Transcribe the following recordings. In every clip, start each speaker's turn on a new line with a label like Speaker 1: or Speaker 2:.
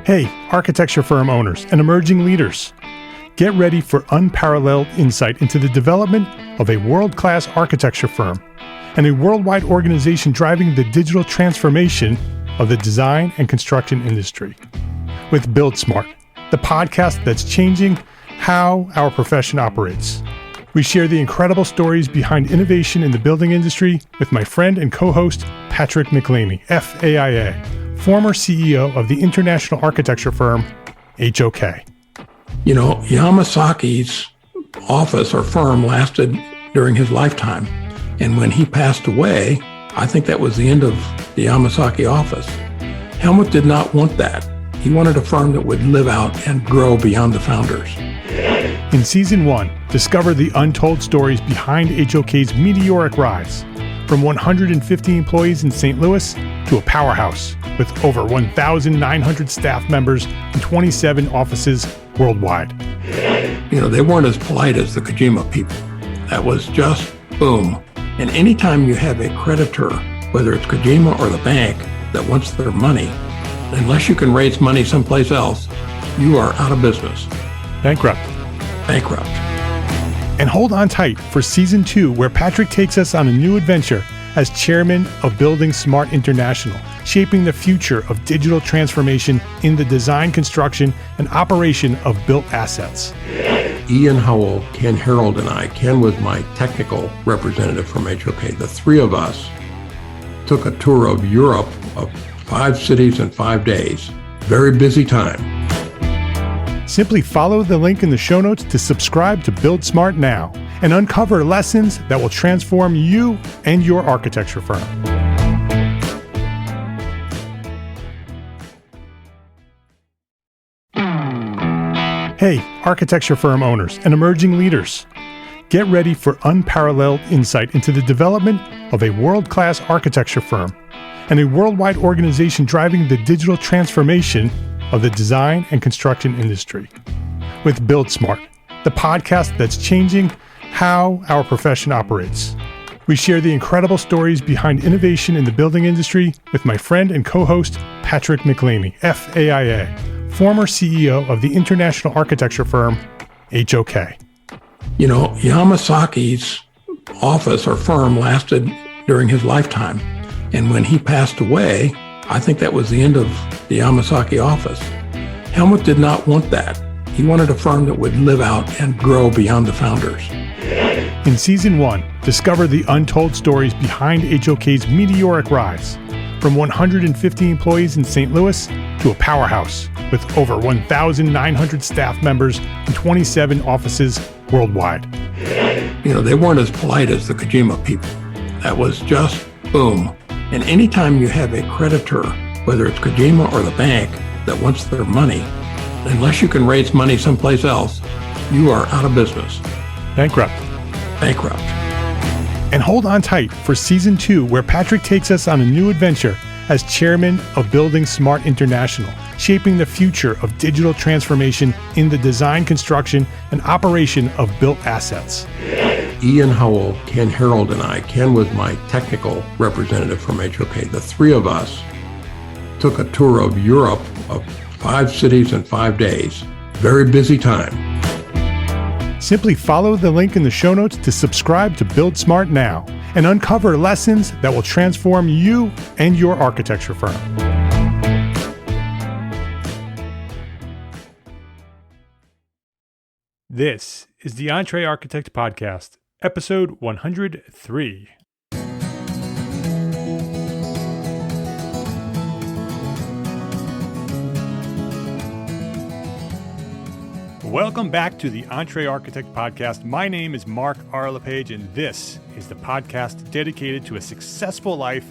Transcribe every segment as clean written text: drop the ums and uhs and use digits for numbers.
Speaker 1: Hey, architecture firm owners and emerging leaders. Get ready for unparalleled insight into the development of a world-class architecture firm and a worldwide organization driving the digital transformation of the design and construction industry. With Build Smart, the podcast that's changing how our profession operates. We share the incredible stories behind innovation in the building industry with my friend and co-host, Patrick McLeamy, FAIA, former CEO of the international architecture firm, HOK.
Speaker 2: You know, Yamasaki's office or firm lasted during his lifetime. And when he passed away, I think that was the end of the Yamasaki office. Helmut did not want that. He wanted a firm that would live out and grow beyond the founders.
Speaker 1: In Season 1, discover the untold stories behind HOK's meteoric rise, from 150 employees in St. Louis to a powerhouse with over 1,900 staff members and 27 offices worldwide.
Speaker 2: You know, they weren't as polite as the Kojima people. That was just boom. And anytime you have a creditor, whether it's Kojima or the bank, that wants their money, unless you can raise money someplace else, you are out of business.
Speaker 1: Bankrupt. And hold on tight for Season 2, where Patrick takes us on a new adventure as chairman of Building Smart International, shaping the future of digital transformation in the design, construction, and operation of built assets.
Speaker 2: Ian Howell, Ken Harold, and I, Ken was my technical representative from HOK. The three of us took a tour of Europe of 5 cities in 5 days. Very busy time.
Speaker 1: Simply follow the link in the show notes to subscribe to Build Smart now and uncover lessons that will transform you and your architecture firm. Hey, architecture firm owners and emerging leaders. Get ready for unparalleled insight into the development of a world-class architecture firm and a worldwide organization driving the digital transformation of the design and construction industry. With Build Smart, the podcast that's changing how our profession operates. We share the incredible stories behind innovation in the building industry with my friend and co-host, Patrick McLeamy, FAIA, former CEO of the international architecture firm, HOK.
Speaker 2: You know, Yamasaki's office or firm lasted during his lifetime. And when he passed away, I think that was the end of the Yamasaki office. Helmut did not want that. He wanted a firm that would live out and grow beyond the founders.
Speaker 1: In Season 1, discover the untold stories behind HOK's meteoric rise, from 150 employees in St. Louis to a powerhouse with over 1,900 staff members and 27 offices worldwide.
Speaker 2: You know, they weren't as polite as the Kojima people. That was just boom. And anytime you have a creditor, whether it's Kojima or the bank, that wants their money, unless you can raise money someplace else, you are out of business.
Speaker 1: Bankrupt. And hold on tight for Season 2, where Patrick takes us on a new adventure as chairman of Building Smart International, shaping the future of digital transformation in the design, construction, and operation of built assets.
Speaker 2: Ian Howell, Ken Harold, and I, Ken was my technical representative from HOK. The three of us took a tour of Europe of 5 cities in 5 days. Very busy time.
Speaker 1: Simply follow the link in the show notes to subscribe to Build Smart now and uncover lessons that will transform you and your architecture firm. This is the EntreArchitect Podcast, episode 103. Welcome back to the EntreArchitect Podcast. My name is Mark R. LePage, and this is the podcast dedicated to a successful life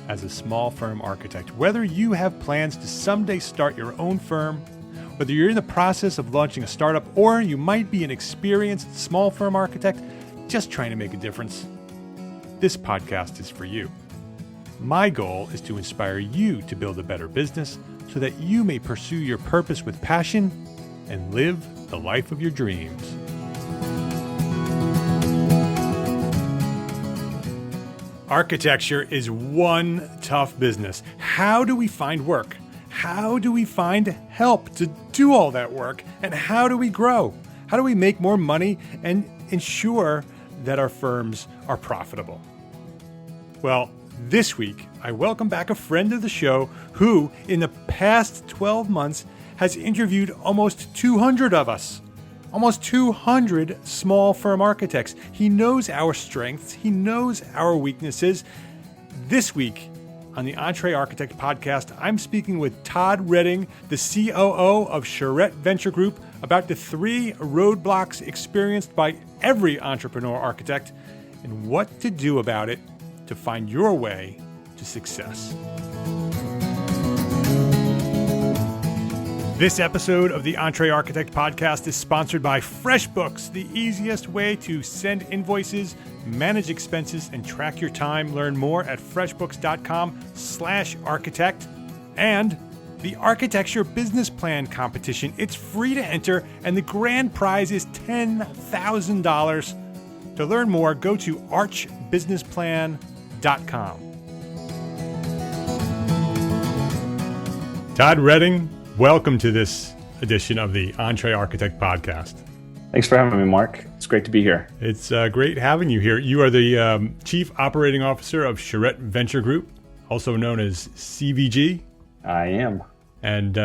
Speaker 1: as a small firm architect. Whether you have plans to someday start your own firm, whether you're in the process of launching a startup, or you might be an experienced small firm architect just trying to make a difference, this podcast is for you. My goal is to inspire you to build a better business so that you may pursue your purpose with passion and live the life of your dreams. Architecture is one tough business. How do we find work? How do we find help to do all that work? And how do we grow? How do we make more money and ensure that our firms are profitable? Well, this week, I welcome back a friend of the show who, in the past 12 months, has interviewed almost 200 of us. Almost 200 small firm architects. He knows our strengths. He knows our weaknesses. This week on the EntreArchitect Podcast, I'm speaking with Todd Redding, the COO of Charrette Venture Group, about the 3 roadblocks experienced by every entrepreneur architect and what to do about it to find your way to success. This episode of the EntreArchitect Podcast is sponsored by FreshBooks, the easiest way to send invoices, manage expenses, and track your time. Learn more at freshbooks.com/architect. And the Architecture Business Plan Competition. It's free to enter, and the grand prize is $10,000. To learn more, go to archbusinessplan.com. Todd Redding, welcome to this edition of the EntreArchitect Podcast.
Speaker 3: Thanks for having me, Mark. It's great to be here.
Speaker 1: It's great having you here. You are the Chief Operating Officer of Charrette Venture Group, also known as CVG.
Speaker 3: I am.
Speaker 1: And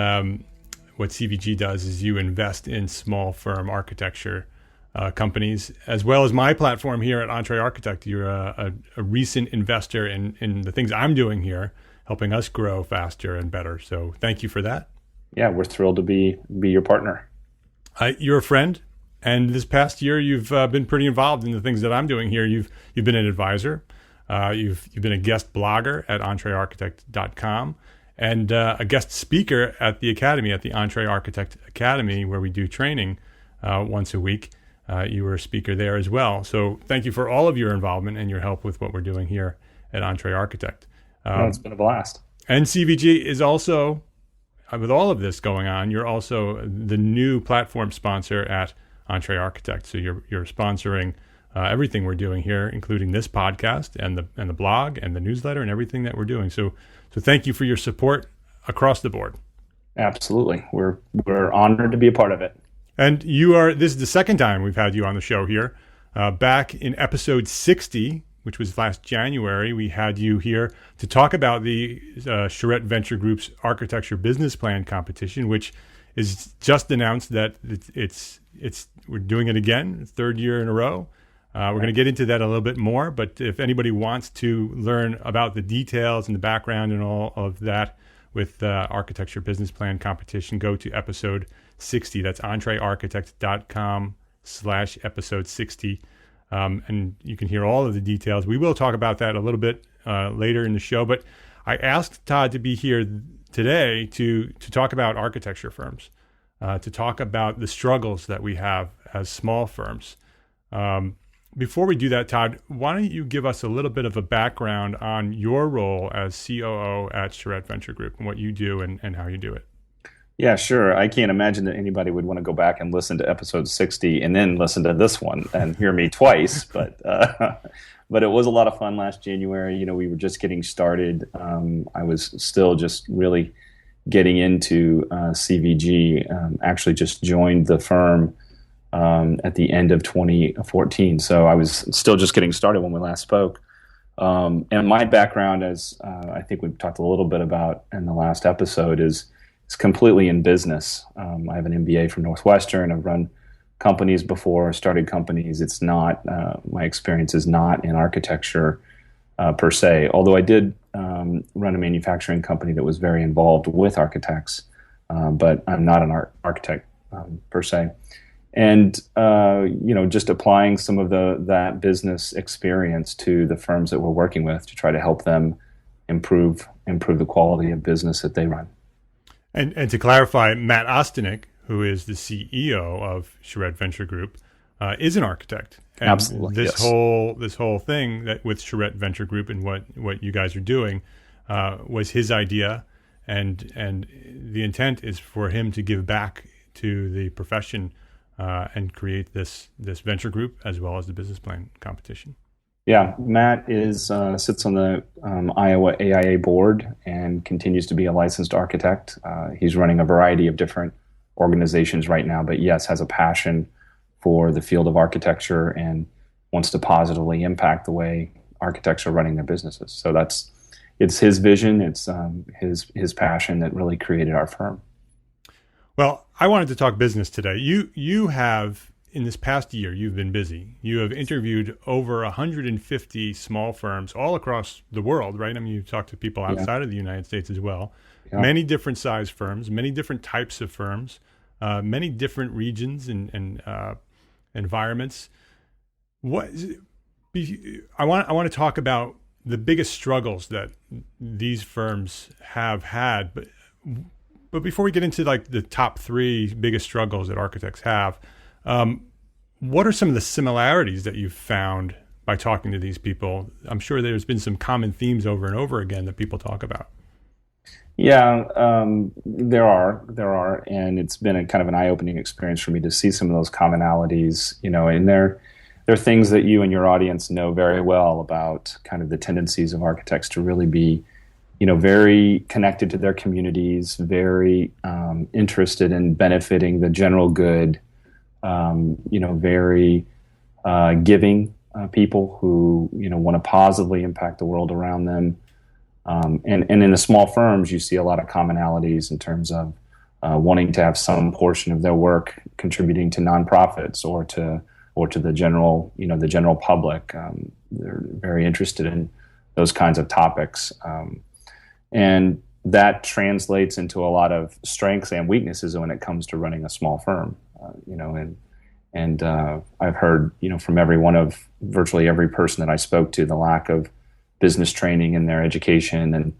Speaker 1: what CVG does is you invest in small firm architecture companies, as well as my platform here at EntreArchitect. You're a recent investor in the things I'm doing here, helping us grow faster and better. So thank you for that.
Speaker 3: Yeah, we're thrilled to be your partner.
Speaker 1: You're a friend, and this past year you've been pretty involved in the things that I'm doing here. You've been an advisor, you've been a guest blogger at EntreArchitect.com, and a guest speaker at the Academy, at the EntreArchitect Academy, where we do training once a week. You were a speaker there as well. So thank you for all of your involvement and your help with what we're doing here at EntreArchitect.
Speaker 3: It's been a blast.
Speaker 1: And CVG is also, with all of this going on, you're also the new platform sponsor at EntreArchitect. So you're sponsoring everything we're doing here, including this podcast and the blog and the newsletter and everything that we're doing. So thank you for your support across the board.
Speaker 3: Absolutely. We're honored to be a part of it.
Speaker 1: And this is the second time we've had you on the show here. Back in episode 60, which was last January, we had you here to talk about the Charrette Venture Group's Architecture Business Plan Competition, which is just announced that we're doing it again, third year in a row. We're going to get into that a little bit more, but if anybody wants to learn about the details and the background and all of that with Architecture Business Plan Competition, go to episode 60. That's EntreArchitect.com/episode 60. And you can hear all of the details. We will talk about that a little bit later in the show, but I asked Todd to be here today to talk about architecture firms, to talk about the struggles that we have as small firms. Before we do that, Todd, why don't you give us a little bit of a background on your role as COO at Charrette Venture Group and what you do and how you do it?
Speaker 3: Yeah, sure. I can't imagine that anybody would want to go back and listen to episode 60 and then listen to this one and hear me twice. But it was a lot of fun last January. We were just getting started. I was still just really getting into CVG. Actually just joined the firm at the end of 2014. So I was still just getting started when we last spoke. And my background, as I think we've talked a little bit about in the last episode, is completely in business. I have an MBA from Northwestern. I've run companies before, started companies. It's not, my experience is not in architecture per se, although I did run a manufacturing company that was very involved with architects, but I'm not an architect per se. And, just applying some of that business experience to the firms that we're working with to try to help them improve the quality of business that they run.
Speaker 1: And to clarify, Matt Ostanek, who is the CEO of Charrette Venture Group, is an architect. And
Speaker 3: absolutely.
Speaker 1: This whole thing that with Charrette Venture Group and what you guys are doing was his idea, and the intent is for him to give back to the profession and create this venture group as well as the business plan competition.
Speaker 3: Yeah, Matt is sits on the Iowa AIA board and continues to be a licensed architect. He's running a variety of different organizations right now, but yes, has a passion for the field of architecture and wants to positively impact the way architects are running their businesses. So it's his vision, it's his passion that really created our firm.
Speaker 1: Well, I wanted to talk business today. You have, in this past year, you've been busy. You have interviewed over 150 small firms all across the world, right? I mean, you talked to people outside of the United States as well. Yeah. Many different size firms, many different types of firms, many different regions and environments. I want to talk about the biggest struggles that these firms have had, but before we get into like the top three biggest struggles that architects have, what are some of the similarities that you've found by talking to these people? I'm sure there's been some common themes over and over again that people talk about.
Speaker 3: Yeah, there are, and it's been a kind of an eye-opening experience for me to see some of those commonalities, and they're things that you and your audience know very well about kind of the tendencies of architects to really be, very connected to their communities, very interested in benefiting the general good, very giving people who, want to positively impact the world around them. And in the small firms, you see a lot of commonalities in terms of wanting to have some portion of their work contributing to nonprofits or to the general, the general public. They're very interested in those kinds of topics. And that translates into a lot of strengths and weaknesses when it comes to running a small firm, and I've heard, from virtually every person that I spoke to, the lack of business training in their education and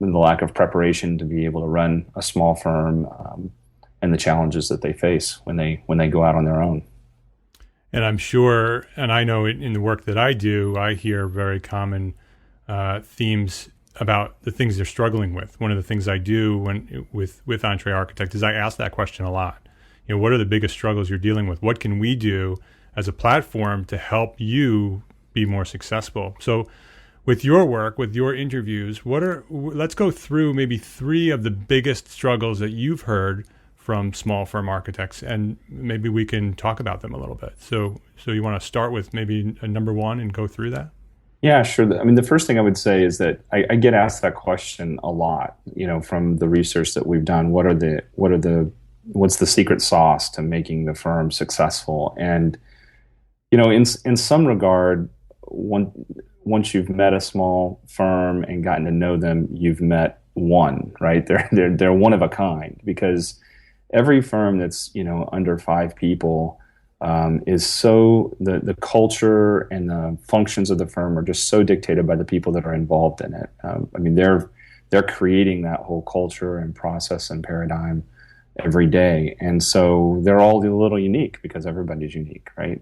Speaker 3: the lack of preparation to be able to run a small firm, and the challenges that they face when they go out on their own.
Speaker 1: And I'm sure, and I know in the work that I do, I hear very common themes about the things they're struggling with. One of the things I do with EntreArchitect is I ask that question a lot. What are the biggest struggles you're dealing with? What can we do as a platform to help you be more successful? So with your work, with your interviews, let's go through maybe three of the biggest struggles that you've heard from small firm architects, and maybe we can talk about them a little bit. So you want to start with maybe a number one and go through that?
Speaker 3: Yeah, sure. I mean, the first thing I would say is that I get asked that question a lot, from the research that we've done. What's the secret sauce to making the firm successful? And, in some regard, once you've met a small firm and gotten to know them, you've met one, right? They're one of a kind, because every firm that's, under 5 people is so, the culture and the functions of the firm are just so dictated by the people that are involved in it. They're creating that whole culture and process and paradigm every day. And so they're all a little unique because everybody's unique, right?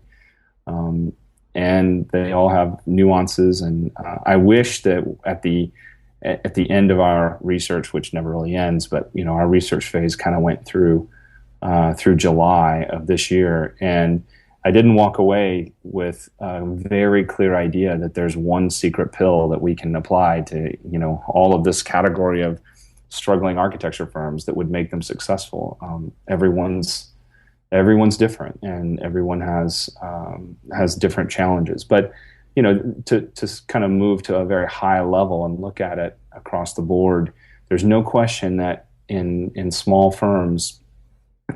Speaker 3: And they all have nuances. And I wish that at the end of our research, which never really ends, but our research phase kind of went through July of this year, and I didn't walk away with a very clear idea that there's one secret pill that we can apply to all of this category of struggling architecture firms that would make them successful. Everyone's different, and everyone has different challenges. But to kind of move to a very high level and look at it across the board, there's no question that in small firms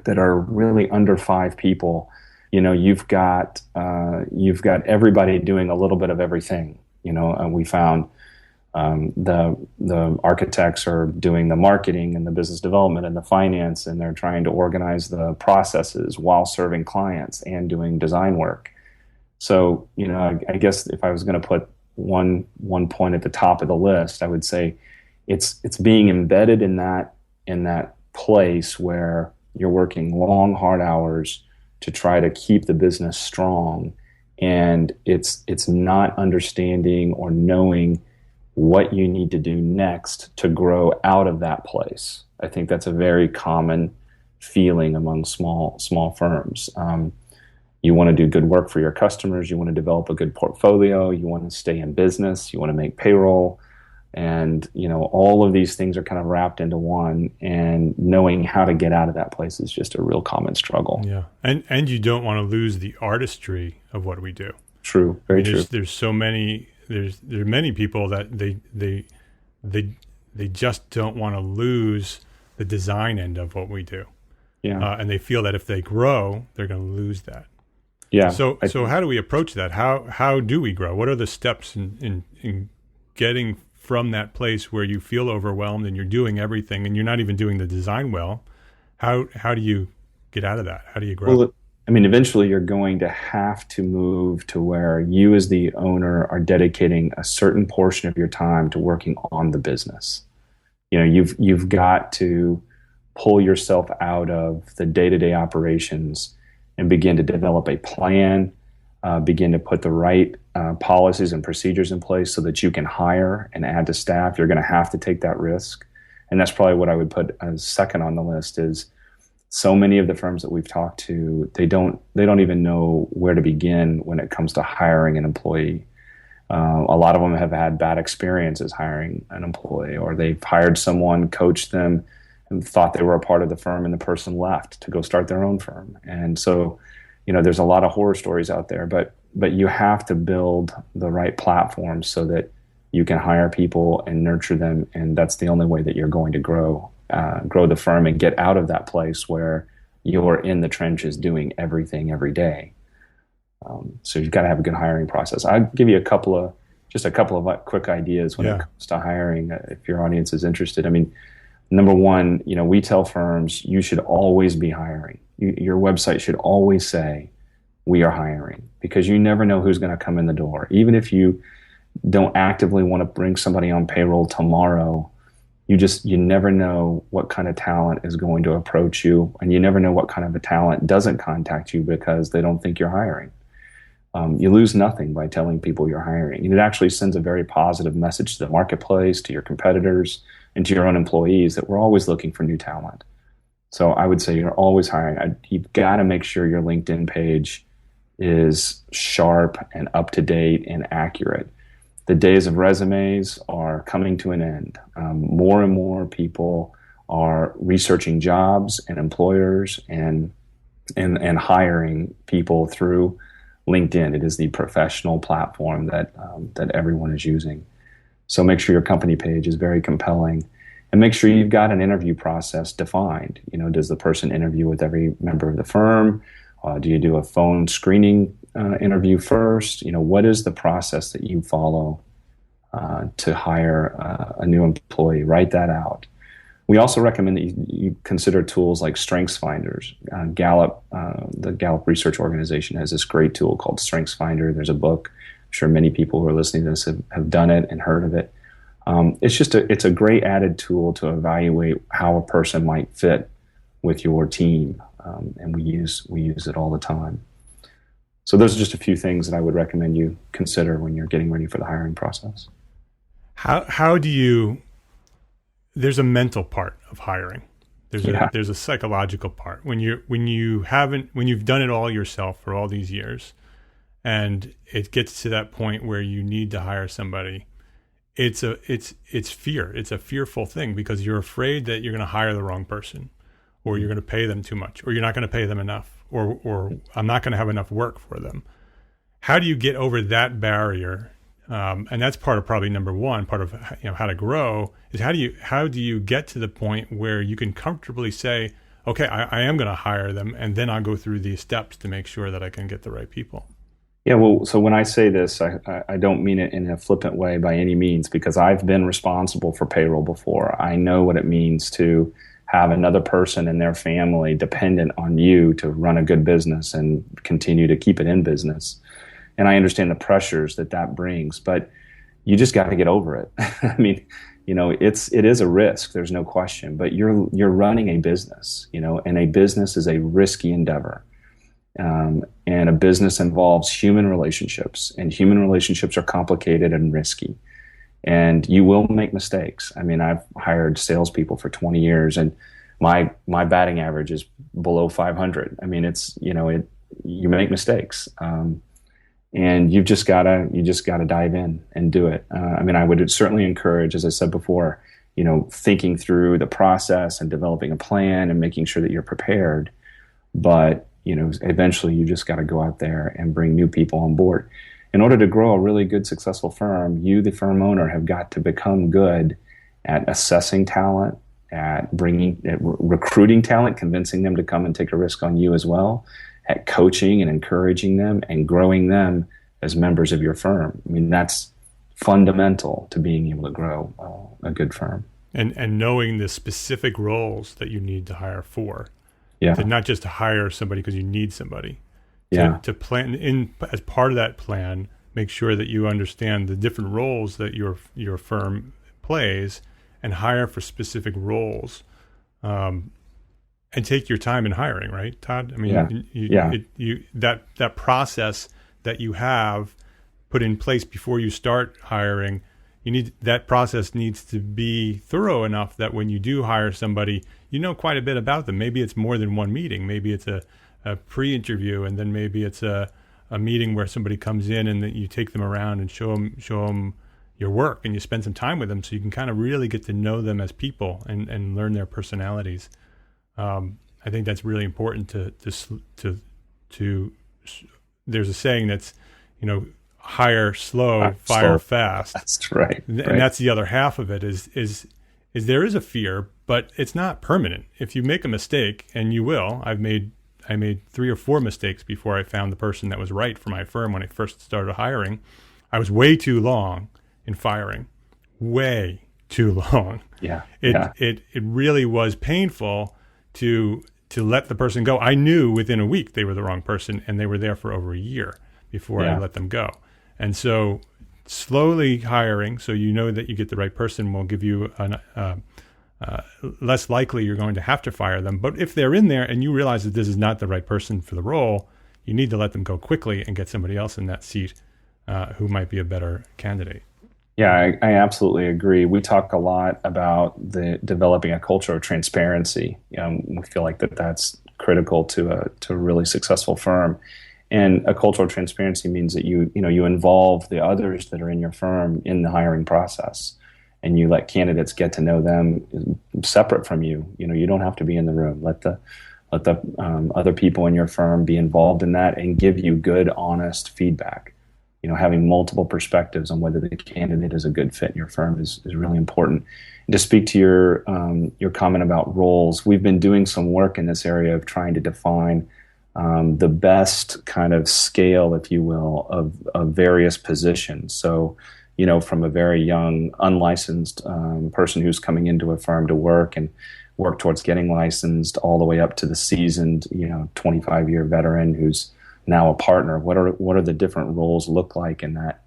Speaker 3: that are really under 5 people, you've got everybody doing a little bit of everything. And we found the architects are doing the marketing and the business development and the finance, and they're trying to organize the processes while serving clients and doing design work. So, I guess if I was going to put one point at the top of the list, I would say it's being embedded in that place where you're working long, hard hours to try to keep the business strong, and it's not understanding or knowing what you need to do next to grow out of that place. I think that's a very common feeling among small firms. You want to do good work for your customers. You want to develop a good portfolio. You want to stay in business. You want to make payroll. And, all of these things are kind of wrapped into one, and knowing how to get out of that place is just a real common struggle.
Speaker 1: Yeah. And you don't want to lose the artistry of what we do.
Speaker 3: True. Very true.
Speaker 1: There's so many, there are many people that they just don't want to lose the design end of what we do.
Speaker 3: Yeah.
Speaker 1: And they feel that if they grow, they're going to lose that.
Speaker 3: Yeah.
Speaker 1: So how do we approach that? How do we grow? What are the steps in getting from that place where you feel overwhelmed and you're doing everything and you're not even doing the design well? How do you get out of that? How do you grow?
Speaker 3: Well, eventually you're going to have to move to where you as the owner are dedicating a certain portion of your time to working on the business. You've got to pull yourself out of the day-to-day operations and begin to develop a plan, begin to put the right policies and procedures in place so that you can hire and add to staff. You're going to have to take that risk. And that's probably what I would put as second on the list. Is so many of the firms that we've talked to, they don't even know where to begin when it comes to hiring an employee. A lot of them have had bad experiences hiring an employee, or they've hired someone, coached them, and thought they were a part of the firm, and the person left to go start their own firm. And so, there's a lot of horror stories out there, but you have to build the right platform so that you can hire people and nurture them, and that's the only way that you're going to grow the firm and get out of that place where you're in the trenches doing everything every day. So you've got to have a good hiring process. I'll give you a couple of quick ideas when it comes to hiring, if your audience is interested. Number one, we tell firms you should always be hiring. Your website should always say, we are hiring, because you never know who's going to come in the door. Even if you don't actively want to bring somebody on payroll tomorrow, you never know what kind of talent is going to approach you, and you never know what kind of a talent doesn't contact you because they don't think you're hiring. You lose nothing by telling people you're hiring. And it actually sends a very positive message to the marketplace, to your competitors, and to your own employees that we're always looking for new talent. So I would say you're always hiring. You've got to make sure your LinkedIn page is sharp and up to date and accurate. The days of resumes are coming to an end. More and more people are researching jobs and employers and hiring people through LinkedIn. It is the professional platform that everyone is using. So make sure your company page is very compelling, and make sure you've got an interview process defined. Does the person interview with every member of the firm? Do you do a phone screening interview first? What is the process that you follow to hire a new employee? Write that out. We also recommend that you consider tools like StrengthsFinders. Gallup, the Gallup Research Organization, has this great tool called StrengthsFinder. There's a book. I'm sure many people who are listening to this have done it and heard of it. It's a great added tool to evaluate how a person might fit with your team, and we use it all the time. So those are just a few things that I would recommend you consider when you're getting ready for the hiring process.
Speaker 1: How do you? There's a mental part of hiring. There's a psychological part when you've done it all yourself for all these years, and it gets to that point where you need to hire somebody. It's fear. It's a fearful thing because you're afraid that you're going to hire the wrong person, or you're going to pay them too much, or you're not going to pay them enough, or I'm not going to have enough work for them. How do you get over that barrier? And that's part of probably number one, part of how to grow is how do you get to the point where you can comfortably say, okay, I am going to hire them, and then I'll go through these steps to make sure that I can get the right people.
Speaker 3: Yeah, well, so when I say this, I don't mean it in a flippant way by any means, because I've been responsible for payroll before. I know what it means to have another person in their family dependent on you to run a good business and continue to keep it in business. And I understand the pressures that brings, but you just got to get over it. I mean, it is a risk. There's no question, but you're running a business, and a business is a risky endeavor. And a business involves human relationships, and human relationships are complicated and risky. And you will make mistakes. I mean, I've hired salespeople for 20 years, and my batting average is below 500. I mean, you make mistakes. And you just gotta dive in and do it. I mean, I would certainly encourage, as I said before, thinking through the process and developing a plan and making sure that you're prepared. But, eventually you just got to go out there and bring new people on board. In order to grow a really good, successful firm, you, the firm owner, have got to become good at assessing talent, at recruiting talent, convincing them to come and take a risk on you as well, at coaching and encouraging them and growing them as members of your firm. I mean, that's fundamental to being able to grow a good firm.
Speaker 1: And knowing the specific roles that you need to hire for.
Speaker 3: Yeah.
Speaker 1: To not just to hire somebody because you need somebody. To plan as part of that plan, make sure that you understand the different roles that your firm plays and hire for specific roles. And take your time in hiring, right, Todd? I mean, that process that you have put in place before you start hiring, that process needs to be thorough enough that when you do hire somebody, you know quite a bit about them. Maybe it's more than one meeting. Maybe it's a pre-interview, and then maybe it's a meeting where somebody comes in and that you take them around and show them your work, and you spend some time with them so you can kind of really get to know them as people and learn their personalities. I think that's really important to there's a saying that's, hire slow, fire fast.
Speaker 3: That's right.
Speaker 1: And that's the other half of it is there is a fear, but it's not permanent. If you make a mistake, and you will, I made 3 or 4 mistakes before I found the person that was right for my firm when I first started hiring. I was way too long in firing, way too long.
Speaker 3: Yeah.
Speaker 1: It really was painful to let the person go. I knew within a week they were the wrong person, and they were there for over a year before I let them go. And so slowly hiring, so you know that you get the right person, will give you less likely you're going to have to fire them. But if they're in there and you realize that this is not the right person for the role, you need to let them go quickly and get somebody else in that seat who might be a better candidate.
Speaker 3: Yeah, I absolutely agree. We talk a lot about developing a culture of transparency. We feel like that's critical to a really successful firm. And a culture of transparency means that you involve the others that are in your firm in the hiring process, and you let candidates get to know them separate from you. You don't have to be in the room. Let the other people in your firm be involved in that and give you good, honest feedback. Having multiple perspectives on whether the candidate is a good fit in your firm is really important. And to speak to your comment about roles, we've been doing some work in this area of trying to define the best kind of scale, if you will, of various positions. So, from a very young, unlicensed person who's coming into a firm to work towards getting licensed, all the way up to the seasoned, 25-year veteran who's now a partner. What are the different roles look like in that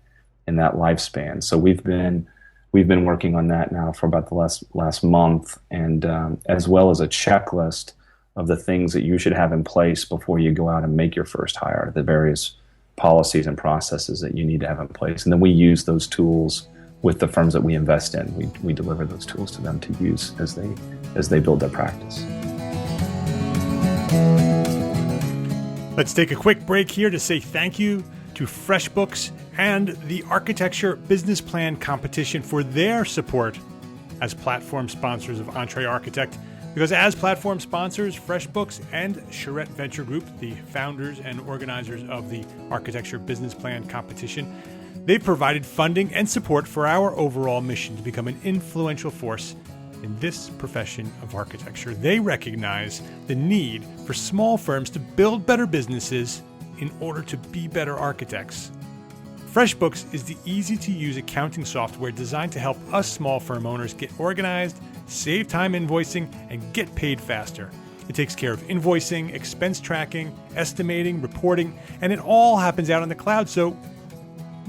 Speaker 3: lifespan? So we've been working on that now for about the last month, and as well as a checklist of the things that you should have in place before you go out and make your first hire, the various policies and processes that you need to have in place. And then we use those tools with the firms that we invest in. We deliver those tools to them to use as they build their practice.
Speaker 1: Let's take a quick break here to say thank you to FreshBooks and the Architecture Business Plan Competition for their support as platform sponsors of EntreArchitect. Because as platform sponsors, FreshBooks and Charrette Venture Group, the founders and organizers of the Architecture Business Plan Competition, they've provided funding and support for our overall mission to become an influential force in this profession of architecture. They recognize the need for small firms to build better businesses in order to be better architects. FreshBooks is the easy-to-use accounting software designed to help us small firm owners get organized, save time invoicing, and get paid faster. It takes care of invoicing, expense tracking, estimating, reporting, and it all happens out in the cloud, so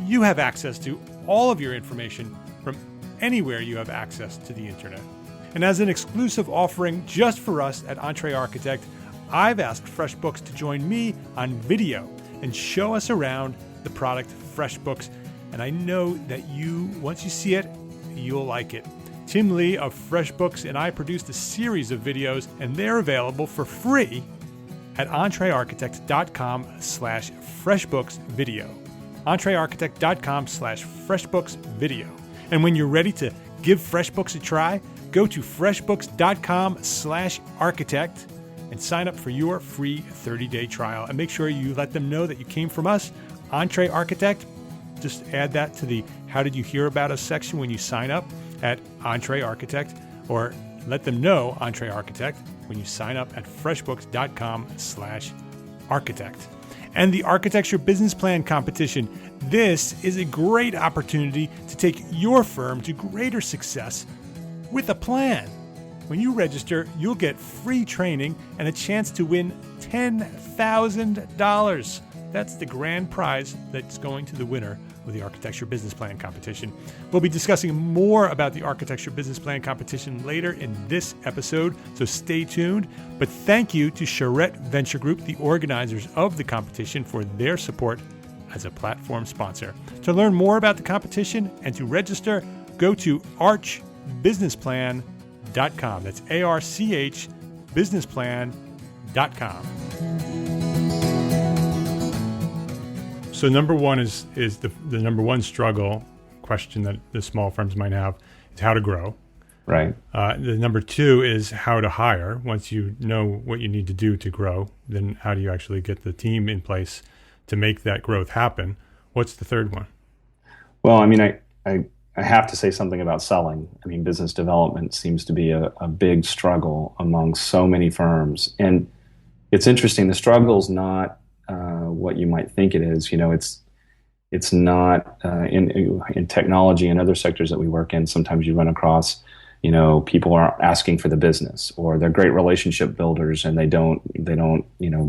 Speaker 1: you have access to all of your information from anywhere you have access to the internet. And as an exclusive offering just for us at EntreArchitect, I've asked FreshBooks to join me on video and show us around the product FreshBooks. And I know that once you see it, you'll like it. Tim Lee of FreshBooks and I produced a series of videos, and they're available for free at EntreArchitect.com/FreshBooksVideo. EntreArchitect.com/FreshBooksVideo. And when you're ready to give FreshBooks a try, go to FreshBooks.com/architect and sign up for your free 30-day trial. And make sure you let them know that you came from us, EntreArchitect. Just add that to the How Did You Hear About Us section when you sign up at EntreArchitect, or let them know EntreArchitect when you sign up at FreshBooks.com/architect. And the Architecture Business Plan Competition. This is a great opportunity to take your firm to greater success with a plan. When you register, you'll get free training and a chance to win $10,000. That's the grand prize that's going to the winner of the Architecture Business Plan Competition. We'll be discussing more about the Architecture Business Plan Competition later in this episode, so stay tuned. But thank you to Charrette Venture Group, the organizers of the competition, for their support as a platform sponsor. To learn more about the competition and to register, go to archbusinessplan.com. That's ARCH businessplan.com. So number one is the number one struggle question that the small firms might have is how to grow.
Speaker 3: Right.
Speaker 1: The number two is how to hire. Once you know what you need to do to grow, then how do you actually get the team in place to make that growth happen? What's the third one?
Speaker 3: Well, I mean, I have to say something about selling. I mean, business development seems to be a big struggle among so many firms. And it's interesting. The struggle's not what you might think it is. You know, it's not in technology and other sectors that we work in. Sometimes you run across, you know, people are asking for the business, or they're great relationship builders and they don't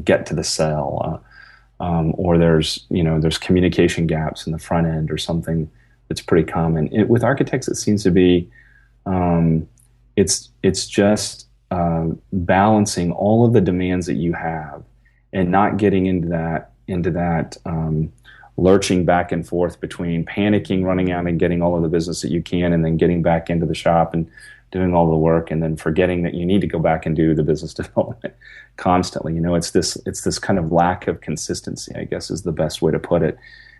Speaker 3: get to the sell, or there's communication gaps in the front end or something that's pretty common. With architects, it seems to be it's just balancing all of the demands that you have and not getting into that lurching back and forth between panicking, running out and getting all of the business that you can, and then getting back into the shop and doing all the work, and then forgetting that you need to go back and do the business development constantly. You know, it's this kind of lack of consistency, I guess, is the best way to put it.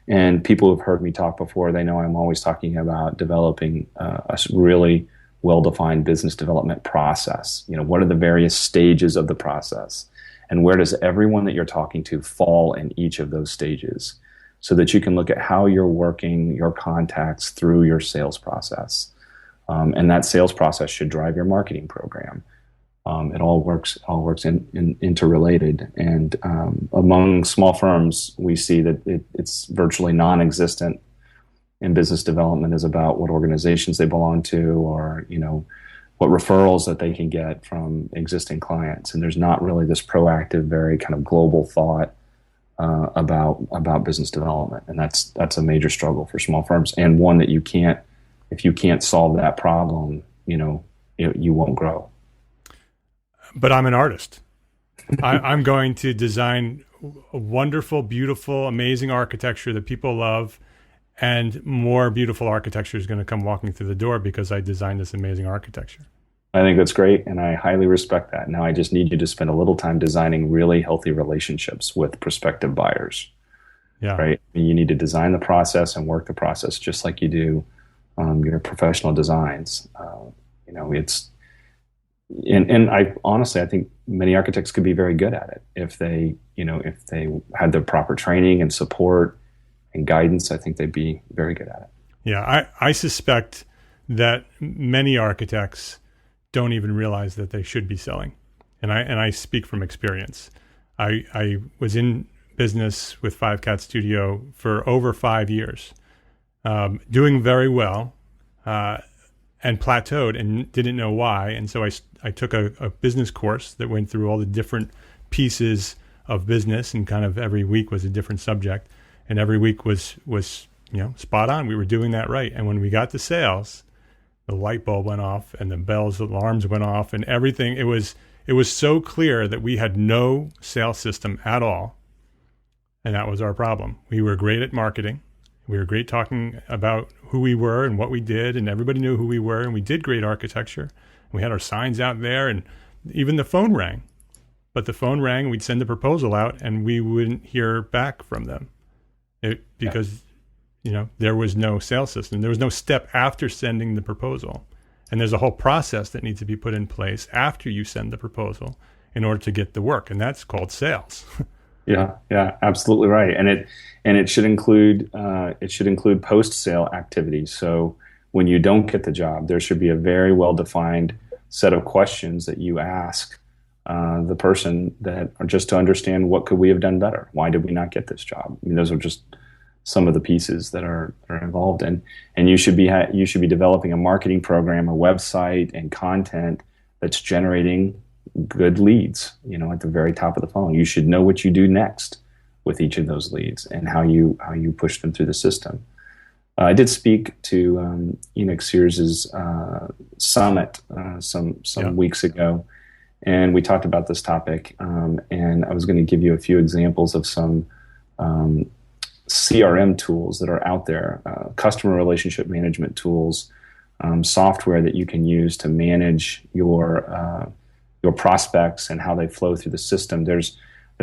Speaker 3: And people who've heard me talk before, they know I'm always talking about developing a really well-defined business development process. You know, what are the various stages of the process? And where does everyone that you're talking to fall in each of those stages, so that you can look at how you're working your contacts through your sales process. And that sales process should drive your marketing program. It all works interrelated. And among small firms, we see that it's virtually non-existent. And business development is about what organizations they belong to, or, you know, what referrals that they can get from existing clients. And there's not really this proactive, very kind of global thought about business development. And that's a major struggle for small firms, and one that if you can't solve that problem, you won't grow.
Speaker 1: But I'm an artist. I'm going to design a wonderful, beautiful, amazing architecture that people love, and more beautiful architecture is going to come walking through the door because I designed this amazing architecture.
Speaker 3: I think that's great, and I highly respect that. Now I just need you to spend a little time designing really healthy relationships with prospective buyers.
Speaker 1: Yeah.
Speaker 3: Right. You need to design the process and work the process just like you do your professional designs. And I honestly, I think many architects could be very good at it if they had the proper training and support and guidance. I think they'd be very good at it.
Speaker 1: Yeah, I suspect that many architects don't even realize that they should be selling, and I speak from experience. I was in business with Five Cat Studio for over 5 years, doing very well, and plateaued and didn't know why. And so I took a business course that went through all the different pieces of business, and kind of every week was a different subject, and every week was spot on. We were doing that right. And when we got to sales, the light bulb went off and the bells, alarms went off, and everything. It was so clear that we had no sales system at all. And that was our problem. We were great at marketing. We were great talking about who we were and what we did, and everybody knew who we were, and we did great architecture. We had our signs out there, and even the phone rang. but the phone rang, we'd send the proposal out, and we wouldn't hear back from them because there was no sales system. There was no step after sending the proposal. And there's a whole process that needs to be put in place after you send the proposal in order to get the work, and that's called sales.
Speaker 3: Yeah, absolutely right. And it should include post-sale activities. So when you don't get the job, there should be a very well-defined set of questions that you ask the person that are just to understand what could we have done better? Why did we not get this job? I mean, those are just some of the pieces that are involved in. And you should be developing a marketing program, a website, and content that's generating good leads, at the very top of the funnel. You should know what you do next with each of those leads and how you push them through the system. I did speak to Enoch Sears's summit some weeks ago, and we talked about this topic. And I was going to give you a few examples of some CRM tools that are out there, customer relationship management tools, software that you can use to manage your prospects and how they flow through the system. They're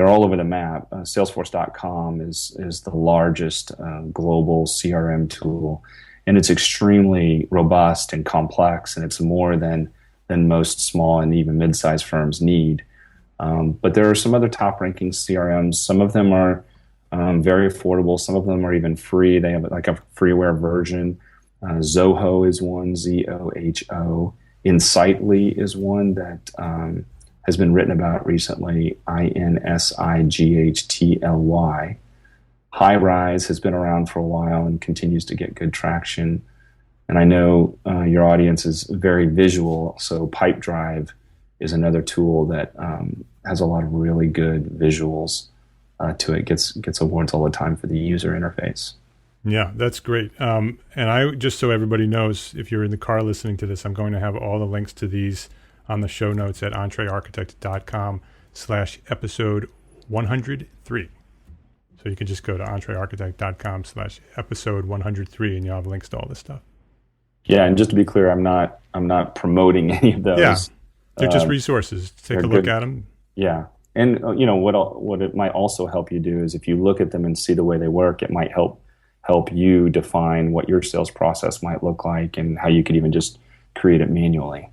Speaker 3: all over the map. Salesforce.com is the largest global CRM tool, and it's extremely robust and complex, and it's more than most small and even mid-sized firms need. But there are some other top-ranking CRMs. Some of them are very affordable. Some of them are even free. They have like a freeware version. Zoho is one, Zoho. Insightly is one that has been written about recently, Insightly. HighRise has been around for a while and continues to get good traction. And I know your audience is very visual, so Pipedrive is another tool that has a lot of really good visuals to it. Gets awards all the time for the user interface.
Speaker 1: Yeah, that's great. And I just so everybody knows, if you're in the car listening to this, I'm going to have all the links to these on the show notes at EntreArchitect.com/episode 103. So you can just go to EntreArchitect.com/episode 103, and you'll have links to all this stuff.
Speaker 3: Yeah, and just to be clear, I'm not promoting any of those.
Speaker 1: Yeah, they're just resources. Take a look at them.
Speaker 3: Yeah. And what it might also help you do is if you look at them and see the way they work, it might help you define what your sales process might look like and how you could even just create it manually.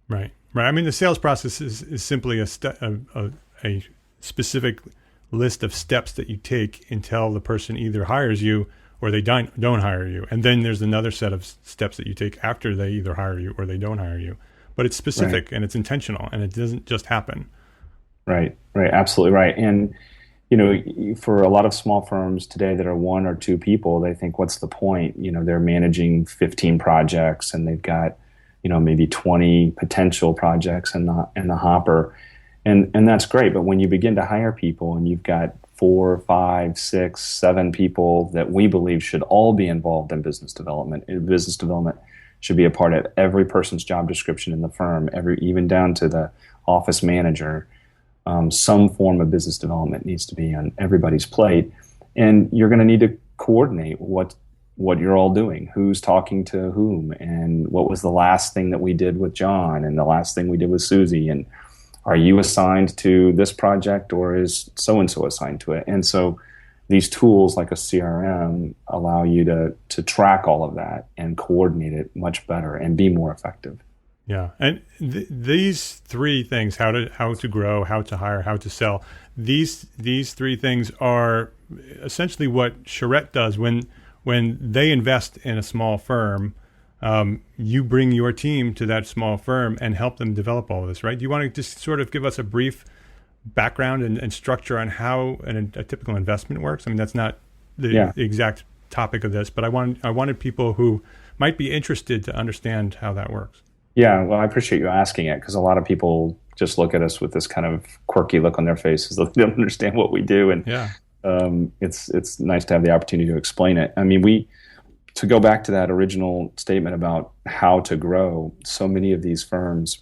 Speaker 1: Right. I mean, the sales process is simply a specific list of steps that you take until the person either hires you or they don't hire you. And then there's another set of steps that you take after they either hire you or they don't hire you. But it's specific and it's intentional, and it doesn't just happen.
Speaker 3: Right. Absolutely right. And, for a lot of small firms today that are one or two people, they think, what's the point? They're managing 15 projects and they've got, maybe 20 potential projects in the hopper. And that's great. But when you begin to hire people and you've got 4, 5, 6, 7 people that we believe should all be involved in business development, should be a part of every person's job description in the firm, even down to the office manager. Some form of business development needs to be on everybody's plate, and you're going to need to coordinate what you're all doing, who's talking to whom, and what was the last thing that we did with John and the last thing we did with Susie, and are you assigned to this project or is so-and-so assigned to it? And so these tools like a CRM allow you to track all of that and coordinate it much better and be more effective.
Speaker 1: Yeah, and these three things: how to grow, how to hire, how to sell. These three things are essentially what Charrette does when they invest in a small firm. You bring your team to that small firm and help them develop all of this, right? Do you want to just sort of give us a brief background and structure on how a typical investment works? I mean, that's not the exact topic of this, but I wanted people who might be interested to understand how that works.
Speaker 3: Yeah, well, I appreciate you asking it, because a lot of people just look at us with this kind of quirky look on their faces. They don't understand what we do, and it's nice to have the opportunity to explain it. I mean, to go back to that original statement about how to grow, so many of these firms,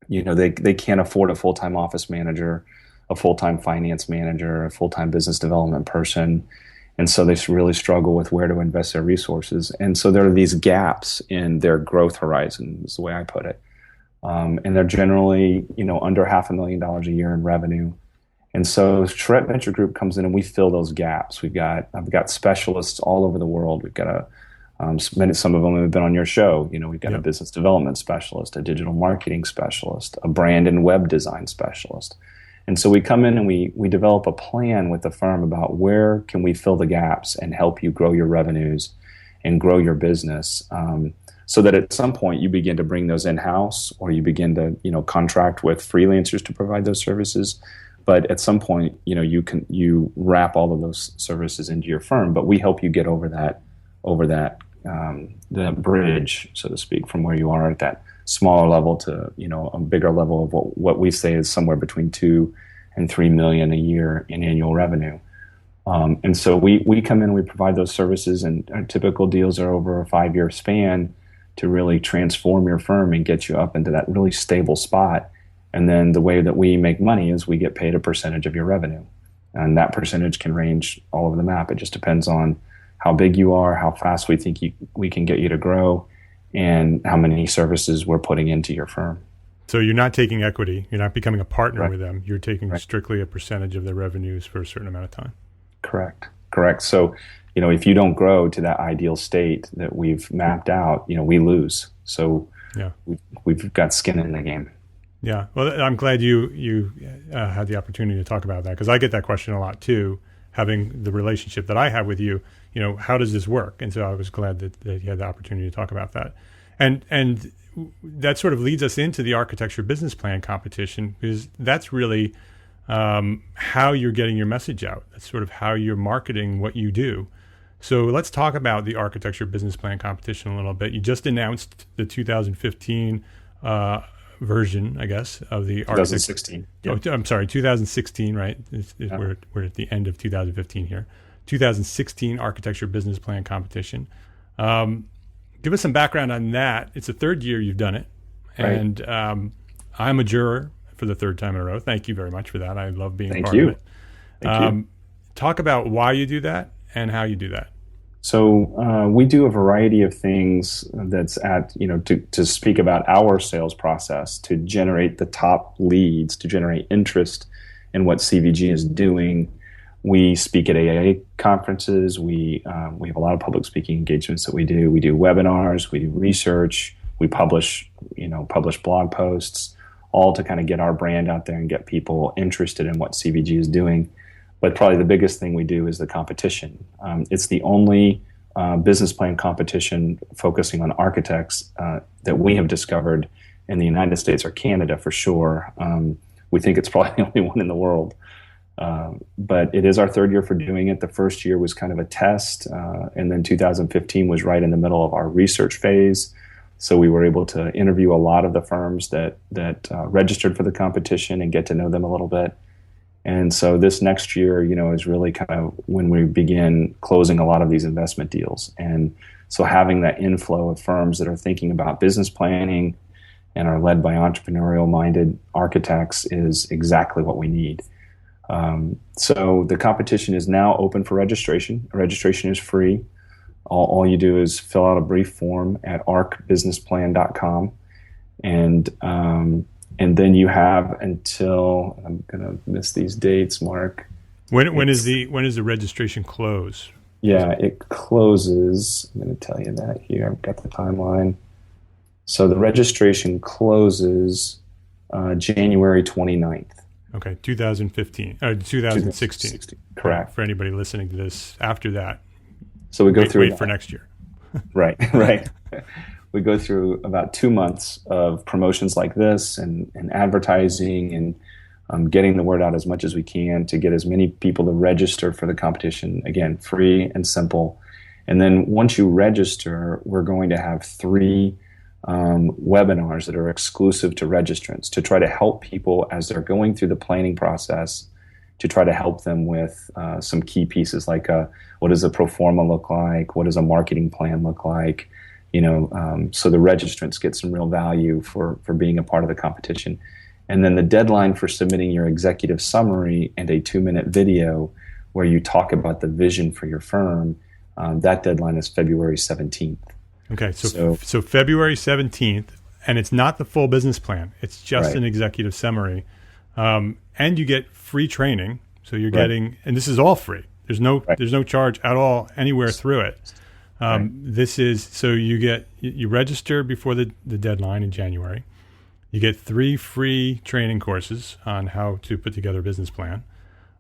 Speaker 3: they can't afford a full-time office manager, a full-time finance manager, a full-time business development person. And so they really struggle with where to invest their resources. And so there are these gaps in their growth horizon, is the way I put it. And they're generally, under $500,000 a year in revenue. And so Charrette Venture Group comes in and we fill those gaps. I've got specialists all over the world. We've got some of them have been on your show. We've got a business development specialist, a digital marketing specialist, a brand and web design specialist. And so we come in and we develop a plan with the firm about where can we fill the gaps and help you grow your revenues and grow your business, so that at some point you begin to bring those in-house, or you begin to contract with freelancers to provide those services. But at some point, you wrap all of those services into your firm. But we help you get over that the bridge, so to speak, from where you are at that smaller level to a bigger level of what we say is somewhere between $2 and $3 million a year in annual revenue. And so we come in and we provide those services, and our typical deals are over a 5-year span to really transform your firm and get you up into that really stable spot. And then the way that we make money is we get paid a percentage of your revenue. And that percentage can range all over the map. It just depends on how big you are, how fast we think we can get you to grow, and how many services we're putting into your firm.
Speaker 1: So you're not taking equity. You're not becoming a partner
Speaker 3: Right.
Speaker 1: with them. You're taking
Speaker 3: Right.
Speaker 1: strictly a percentage of their revenues for a certain amount of time.
Speaker 3: Correct. So, if you don't grow to that ideal state that we've mapped out, we lose. So
Speaker 1: Yeah.
Speaker 3: we've got skin in the game.
Speaker 1: Yeah. Well, I'm glad you had the opportunity to talk about that, because I get that question a lot too, having the relationship that I have with you. How does this work? And so I was glad that you had the opportunity to talk about that. And that sort of leads us into the architecture business plan competition, because that's really how you're getting your message out. That's sort of how you're marketing what you do. So let's talk about the architecture business plan competition a little bit. You just announced the 2015 version, I guess, of the
Speaker 3: 2016.
Speaker 1: Oh, I'm sorry, 2016, right? We're at the end of 2015 here. 2016 architecture business plan competition. Give us some background on that. It's the third year you've done it.
Speaker 3: Right.
Speaker 1: And I'm a juror for the third time in a row. Thank you very much for that. I love being
Speaker 3: Thank
Speaker 1: part
Speaker 3: you.
Speaker 1: of it.
Speaker 3: Thank you.
Speaker 1: Talk about why you do that and how you do that.
Speaker 3: So we do a variety of things that's to speak about our sales process, to generate the top leads, to generate interest in what CVG is doing. We speak at AIA conferences. We have a lot of public speaking engagements that we do. We do webinars. We do research. We publish blog posts, all to kind of get our brand out there and get people interested in what CVG is doing. But probably the biggest thing we do is the competition. It's the only business plan competition focusing on architects that we have discovered in the United States or Canada for sure. We think it's probably the only one in the world. But it is our third year for doing it. The first year was kind of a test, and then 2015 was right in the middle of our research phase. So we were able to interview a lot of the firms that registered for the competition and get to know them a little bit. And so this next year, is really kind of when we begin closing a lot of these investment deals. And so having that inflow of firms that are thinking about business planning and are led by entrepreneurial-minded architects is exactly what we need. So the competition is now open for registration. Registration is free. All you do is fill out a brief form at arcbusinessplan.com, and then you have until, I'm gonna miss these dates, Mark.
Speaker 1: When is the registration close?
Speaker 3: Yeah, it closes. I'm going to tell you that here. I've got the timeline. So the registration closes January 29th.
Speaker 1: Okay, 2015 or 2016.
Speaker 3: 2016. Correct.
Speaker 1: For anybody listening to this after that.
Speaker 3: So we go through
Speaker 1: wait for next year.
Speaker 3: Right. We go through about 2 months of promotions like this and advertising and getting the word out as much as we can to get as many people to register for the competition. Again, free and simple. And then once you register, we're going to have 3 webinars that are exclusive to registrants to try to help people as they're going through the planning process, to try to help them with some key pieces like what does a pro forma look like? What does a marketing plan look like? So the registrants get some real value for being a part of the competition. And then the deadline for submitting your executive summary and a 2-minute video where you talk about the vision for your firm, that deadline is February 17th.
Speaker 1: Okay, so February 17th, and it's not the full business plan. It's just an executive summary. And you get free training. So you're getting, and this is all free. There's no charge at all anywhere through it. This is, so you register before the deadline in January. You get 3 free training courses on how to put together a business plan.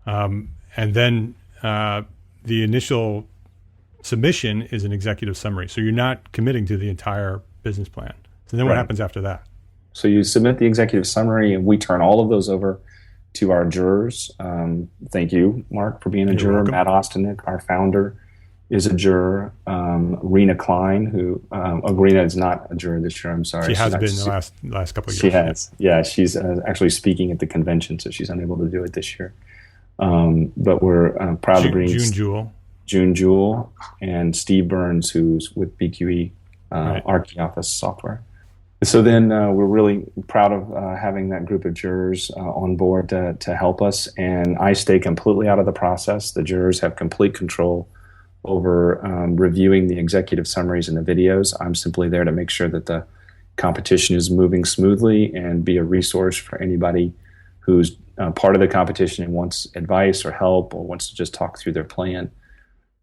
Speaker 1: And then the initial submission is an executive summary. So you're not committing to the entire business plan. So then what happens after that?
Speaker 3: So you submit the executive summary, and we turn all of those over to our jurors. Thank you, Mark, for being a juror.
Speaker 1: Welcome.
Speaker 3: Matt Ostenik, our founder, is a juror. Rena Klein, who Rena is not a juror this year. I'm sorry.
Speaker 1: She has been the last couple of years.
Speaker 3: She has. Yeah, she's actually speaking at the convention, so she's unable to do it this year. But we're proud to bring June Jewell and Steve Burns, who's with BQE ArchiOffice software. So then we're really proud of having that group of jurors on board to help us. And I stay completely out of the process. The jurors have complete control over reviewing the executive summaries and the videos. I'm simply there to make sure that the competition is moving smoothly and be a resource for anybody who's part of the competition and wants advice or help or wants to just talk through their plan.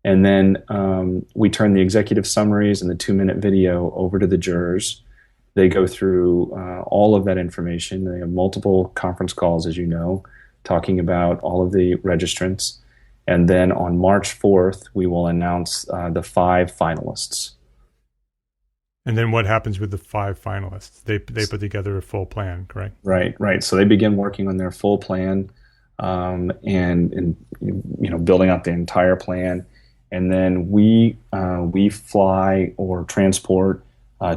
Speaker 3: And then we turn the executive summaries and the 2-minute video over to the jurors. They go through all of that information. They have multiple conference calls, as you know, talking about all of the registrants. And then on March 4th, we will announce the 5 finalists.
Speaker 1: And then what happens with the 5 finalists? They put together a full plan, correct?
Speaker 3: Right. So they begin working on their full plan and building out the entire plan. And then we fly or transport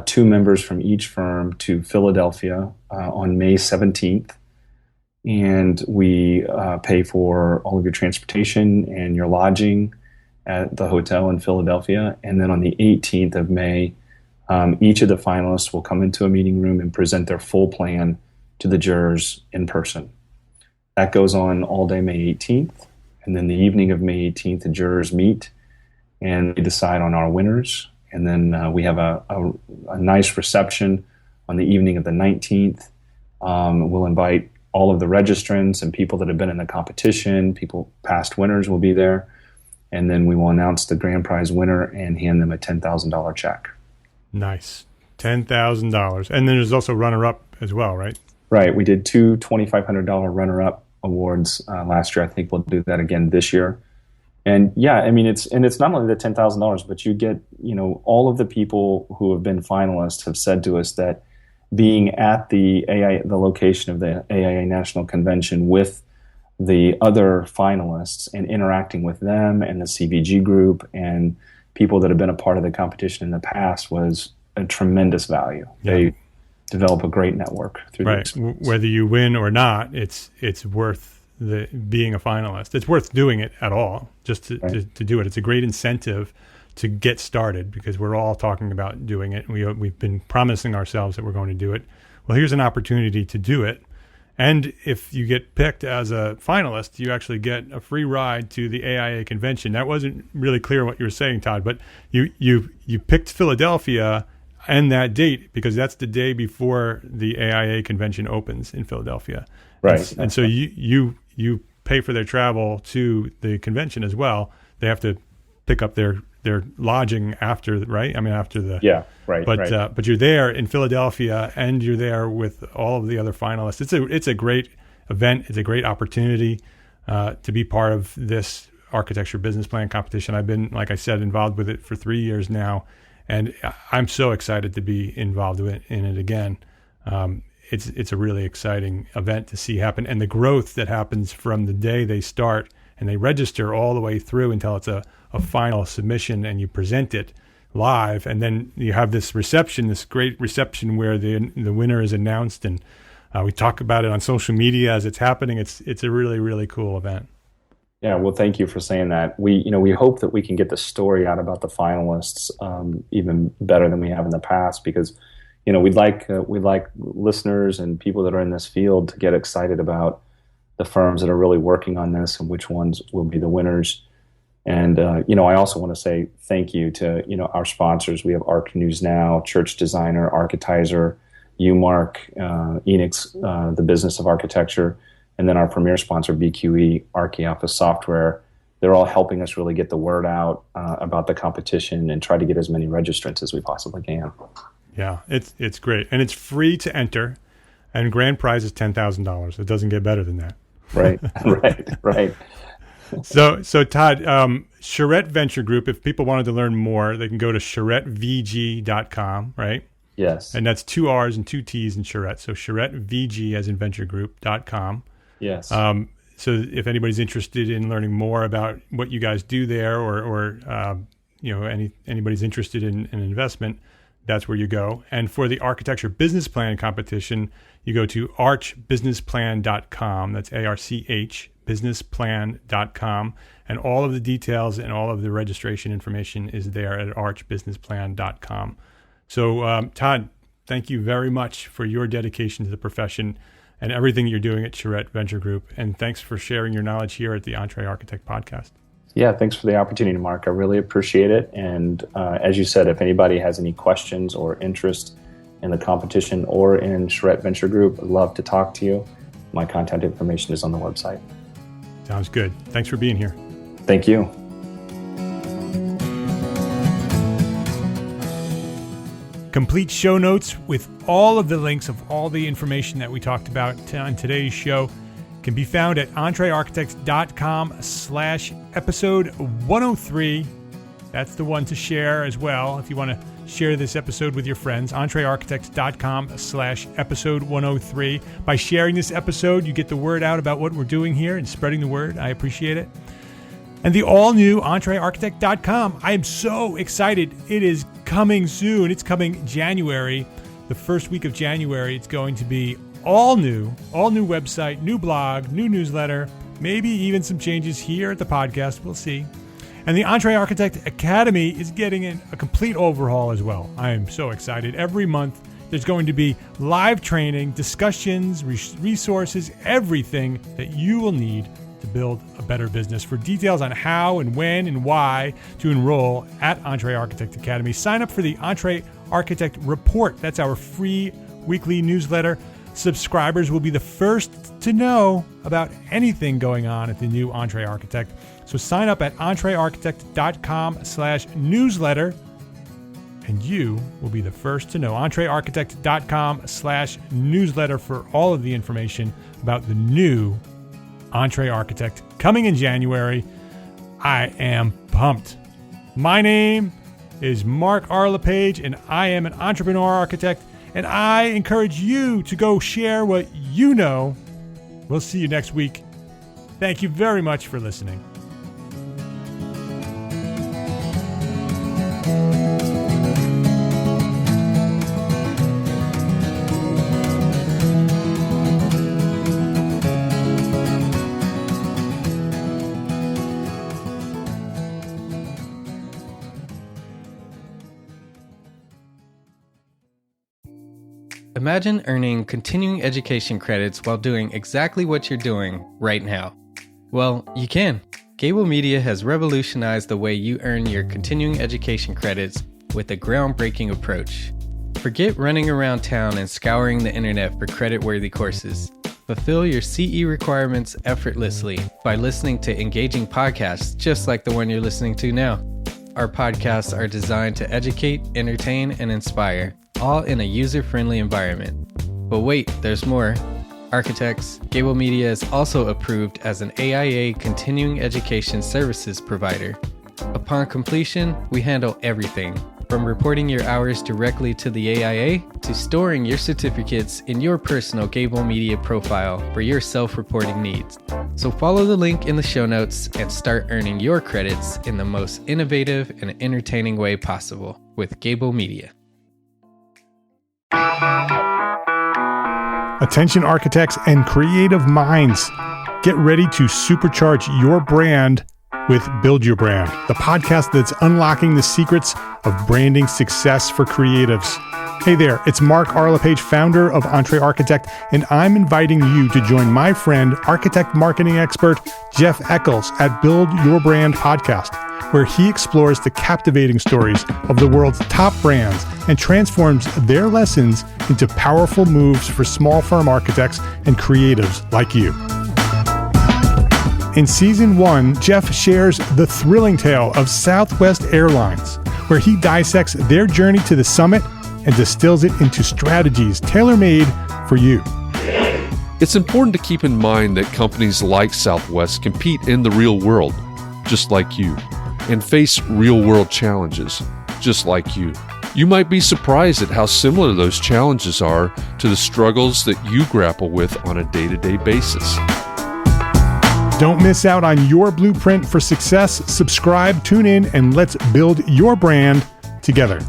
Speaker 3: 2 members from each firm to Philadelphia on May 17th. And we pay for all of your transportation and your lodging at the hotel in Philadelphia. And then on the 18th of May, each of the finalists will come into a meeting room and present their full plan to the jurors in person. That goes on all day May 18th. And then the evening of May 18th, the jurors meet and we decide on our winners. And then we have a nice reception on the evening of the 19th. We'll invite all of the registrants and people that have been in the competition. Past winners will be there. And then we will announce the grand prize winner and hand them a $10,000 check.
Speaker 1: Nice. $10,000. And then there's also runner-up as well, right?
Speaker 3: Right. We did 2 $2,500 runner-up awards last year. I think we'll do that again this year. And yeah, I mean, it's not only the $10,000, but you get, all of the people who have been finalists have said to us that being at the location of the AIA National Convention with the other finalists and interacting with them and the CVG group and people that have been a part of the competition in the past was a tremendous value. Yeah. They develop a great network through
Speaker 1: this. Whether you win or not, it's worth being a finalist. It's worth doing it at all, just to do it. It's a great incentive to get started because we're all talking about doing it. We've been promising ourselves that we're going to do it. Well, here's an opportunity to do it. And if you get picked as a finalist, you actually get a free ride to the AIA convention. That wasn't really clear what you were saying, Todd, but you picked Philadelphia and that date because that's the day before the AIA convention opens in Philadelphia.
Speaker 3: Right.
Speaker 1: And so you pay for their travel to the convention as well. They have to pick up their lodging after, right? I mean, after the...
Speaker 3: Yeah, right.
Speaker 1: But you're there in Philadelphia and you're there with all of the other finalists. It's a great event. It's a great opportunity to be part of this architecture business plan competition. I've been, like I said, involved with it for 3 years now, and I'm so excited to be involved in it again. It's a really exciting event to see happen, and the growth that happens from the day they start and they register all the way through until it's a final submission and you present it live, and then you have this great reception where the winner is announced, and we talk about it on social media as it's happening. It's a really, really cool event.
Speaker 3: Yeah, well, thank you for saying that. We hope that we can get the story out about the finalists even better than we have in the past because we'd like listeners and people that are in this field to get excited about the firms that are really working on this and which ones will be the winners. And I also want to say thank you to our sponsors. We have Arc News Now, Church Designer, Architizer, you, Mark, Enix, the Business of Architecture, and then our premier sponsor, BQE, ArchiOffice Software. They're all helping us really get the word out about the competition and try to get as many registrants as we possibly can.
Speaker 1: Yeah, it's great. And it's free to enter, and grand prize is $10,000. It doesn't get better than that.
Speaker 3: Right.
Speaker 1: So Todd, Charrette Venture Group, if people wanted to learn more, they can go to charrettevg.com, right?
Speaker 3: Yes.
Speaker 1: And that's 2 R's and 2 T's in Charrette. So charrettevg as in venturegroup.com.
Speaker 3: Yes.
Speaker 1: So if anybody's interested in learning more about what you guys do there, or anybody's interested in an investment, that's where you go. And for the architecture business plan competition, you go to archbusinessplan.com. That's ARCH, businessplan.com. And all of the details and all of the registration information is there at archbusinessplan.com. So, Todd, thank you very much for your dedication to the profession and everything you're doing at Charrette Venture Group. And thanks for sharing your knowledge here at the EntreArchitect Podcast.
Speaker 3: Yeah, thanks for the opportunity, Mark. I really appreciate it. And as you said, if anybody has any questions or interest in the competition or in Charrette Venture Group, I'd love to talk to you. My contact information is on the website.
Speaker 1: Sounds good. Thanks for being here.
Speaker 3: Thank you.
Speaker 1: Complete show notes with all of the links of all the information that we talked about on today's show can be found at EntreArchitect.com/episode 103. That's the one to share as well if you want to share this episode with your friends. EntreArchitect.com/episode 103. By sharing this episode, you get the word out about what we're doing here and spreading the word. I appreciate it. And the all-new EntreArchitect.com. I am so excited. It is coming soon. It's coming January, the first week of January. It's going to be all new website, new blog, new newsletter, maybe even some changes here at the podcast. We'll see. And the EntreArchitect Academy is getting a complete overhaul as well. I am so excited. Every month, there's going to be live training, discussions, resources, everything that you will need to build a better business. For details on how and when and why to enroll at EntreArchitect Academy, sign up for the EntreArchitect Report. That's our free weekly newsletter. Subscribers will be the first to know about anything going on at the new EntreArchitect. So sign up at EntreArchitect.com/newsletter and you will be the first to know. EntreArchitect.com/newsletter for all of the information about the new EntreArchitect coming in January. I am pumped. My name is Mark R. LePage, and I am an entrepreneur architect, and I encourage you to go share what you know. We'll see you next week. Thank you very much for listening.
Speaker 4: Imagine earning continuing education credits while doing exactly what you're doing right now. Well, you can. Gable Media has revolutionized the way you earn your continuing education credits with a groundbreaking approach. Forget running around town and scouring the internet for credit-worthy courses. Fulfill your CE requirements effortlessly by listening to engaging podcasts just like the one you're listening to now. Our podcasts are designed to educate, entertain, and inspire, all in a user-friendly environment. But wait, there's more. Architects, Gable Media is also approved as an AIA continuing education services provider. Upon completion, we handle everything, from reporting your hours directly to the AIA to storing your certificates in your personal Gable Media profile for your self-reporting needs. So follow the link in the show notes and start earning your credits in the most innovative and entertaining way possible with Gable Media.
Speaker 1: Attention architects and creative minds, get ready to supercharge your brand with Build Your Brand, the podcast that's unlocking the secrets of branding success for creatives. Hey there, it's Mark R. LePage, founder of EntreArchitect, and I'm inviting you to join my friend, architect marketing expert Jeff Eccles at Build Your Brand Podcast. where he explores the captivating stories of the world's top brands and transforms their lessons into powerful moves for small firm architects and creatives like you. In Season 1, Jeff shares the thrilling tale of Southwest Airlines, where he dissects their journey to the summit and distills it into strategies tailor-made for you.
Speaker 5: It's important to keep in mind that companies like Southwest compete in the real world, just like you, and face real-world challenges, just like you. You might be surprised at how similar those challenges are to the struggles that you grapple with on a day-to-day basis.
Speaker 1: Don't miss out on your blueprint for success. Subscribe, tune in, and let's build your brand together.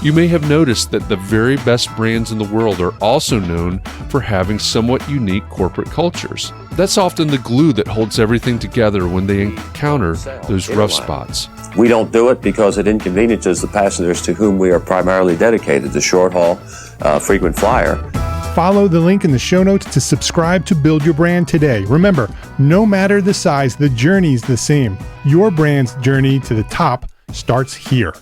Speaker 5: You may have noticed that the very best brands in the world are also known for having somewhat unique corporate cultures. That's often the glue that holds everything together when they encounter those rough spots.
Speaker 6: We don't do it because it inconveniences the passengers to whom we are primarily dedicated, the short haul, frequent flyer.
Speaker 1: Follow the link in the show notes to subscribe to Build Your Brand today. Remember, no matter the size, the journey's the same. Your brand's journey to the top starts here.